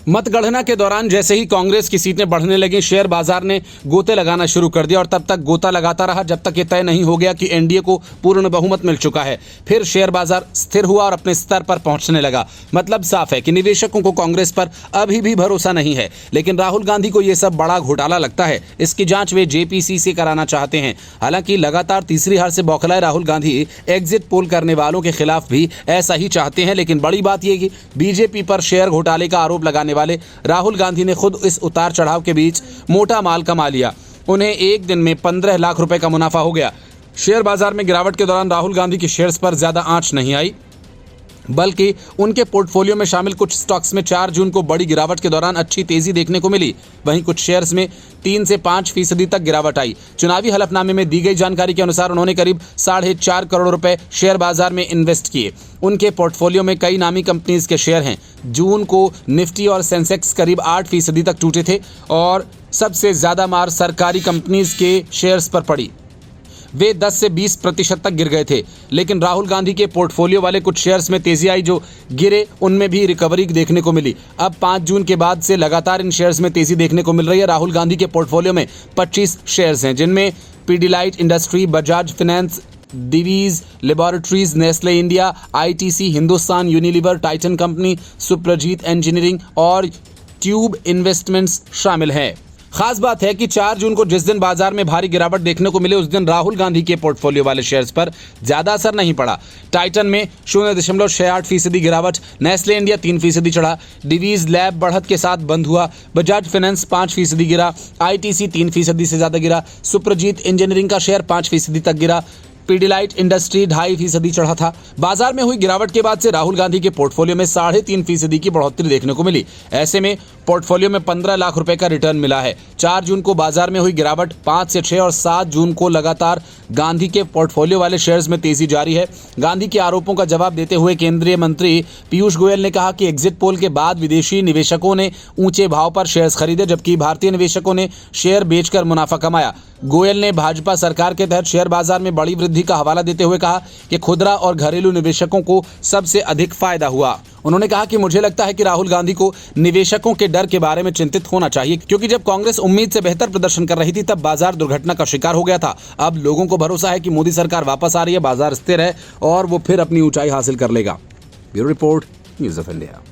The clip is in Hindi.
मतगणना के दौरान जैसे ही कांग्रेस की सीटें बढ़ने लगी, शेयर बाजार ने गोते लगाना शुरू कर दिया और तब तक गोता लगाता रहा जब तक ये तय नहीं हो गया कि एनडीए को पूर्ण बहुमत मिल चुका है। फिर शेयर बाजार स्थिर हुआ और अपने स्तर पर पहुंचने लगा। मतलब साफ है कि निवेशकों को कांग्रेस पर अभी भी भरोसा नहीं है, लेकिन राहुल गांधी को यह सब बड़ा घोटाला लगता है। इसकी जांच वे जेपीसी से कराना चाहते हैं। हालांकि लगातार तीसरी हार से बौखलाए राहुल गांधी एग्जिट पोल करने वालों के खिलाफ भी ऐसा ही चाहते हैं। लेकिन बड़ी बात यह कि बीजेपी पर शेयर घोटाले का आरोप लगाने वाले राहुल गांधी ने खुद इस उतार चढ़ाव के बीच मोटा माल कमा लिया। उन्हें एक दिन में 15 लाख रुपए का मुनाफा हो गया। शेयर बाजार में गिरावट के दौरान राहुल गांधी की शेयर्स पर ज्यादा आंच नहीं आई, बल्कि उनके पोर्टफोलियो में शामिल कुछ स्टॉक्स में 4 जून को बड़ी गिरावट के दौरान अच्छी तेजी देखने को मिली। वहीं कुछ शेयर्स में 3 से 5% तक गिरावट आई। चुनावी हलफनामे में दी गई जानकारी के अनुसार उन्होंने करीब 4.5 करोड़ रुपए शेयर बाजार में इन्वेस्ट किए। उनके पोर्टफोलियो में कई नामी कंपनीज के शेयर हैं। जून को निफ्टी और सेंसेक्स करीब 8% तक टूटे थे और सबसे ज्यादा मार सरकारी कंपनीज के शेयर्स पर पड़ी। वे 10 से 20% तक गिर गए थे। लेकिन राहुल गांधी के पोर्टफोलियो वाले कुछ शेयर्स में तेजी आई, जो गिरे उनमें भी रिकवरी देखने को मिली। अब 5 जून के बाद से लगातार इन शेयर्स में तेजी देखने को मिल रही है। राहुल गांधी के पोर्टफोलियो में 25 शेयर्स हैं, जिनमें Pidilite industry, Bajaj finance, Divi's laboratories, Nestle India, ITC, Hindustan Unilever, Titan company, Suprajit engineering और ट्यूब इन्वेस्टमेंट्स शामिल हैं। खास बात है कि 4 जून को जिस दिन बाजार में भारी गिरावट देखने को मिले, उस दिन राहुल गांधी के पोर्टफोलियो वाले शेयर्स पर ज्यादा असर नहीं पड़ा। टाइटन में 0.68% गिरावट, नेस्ले इंडिया 3% चढ़ा, डिवीज लैब बढ़त के साथ बंद हुआ, बजाज फाइनेंस 5% गिरा, आईटीसी 3% से ज्यादा गिरा, सुप्रजीत इंजीनियरिंग का शेयर 5% तक गिरा, पीडीलाइट इंडस्ट्री 2.5% चढ़ा था। बाजार में हुई गिरावट के बाद से राहुल गांधी के पोर्टफोलियो में 3.5% की बढ़ोतरी देखने को मिली। ऐसे में पोर्टफोलियो में 15 लाख रुपए का रिटर्न मिला है। 4 जून को बाजार में हुई गिरावट 5 से 6 और 7 जून को लगातार गांधी के पोर्टफोलियो वाले शेयर्स में तेजी जारी है। गांधी के आरोपों का जवाब देते हुए केंद्रीय मंत्री पीयूष गोयल ने कहा कि एग्जिट पोल के बाद विदेशी निवेशकों ने ऊंचे भाव पर शेयर्स खरीदे, जबकि भारतीय निवेशकों ने शेयर बेचकर मुनाफा कमाया। गोयल ने भाजपा सरकार के तहत शेयर बाजार में बड़ी वृद्धि का हवाला देते हुए कहा कि खुदरा और घरेलू निवेशकों को सबसे अधिक फायदा हुआ। उन्होंने कहा कि मुझे लगता है कि राहुल गांधी को निवेशकों के डर के बारे में चिंतित होना चाहिए, क्योंकि जब कांग्रेस उम्मीद से बेहतर प्रदर्शन कर रही थी तब बाजार दुर्घटना का शिकार हो गया था। अब लोगों को भरोसा है कि मोदी सरकार वापस आ रही है, बाजार स्थिर है और वो फिर अपनी ऊंचाई हासिल कर लेगा। Bureau report, news of India.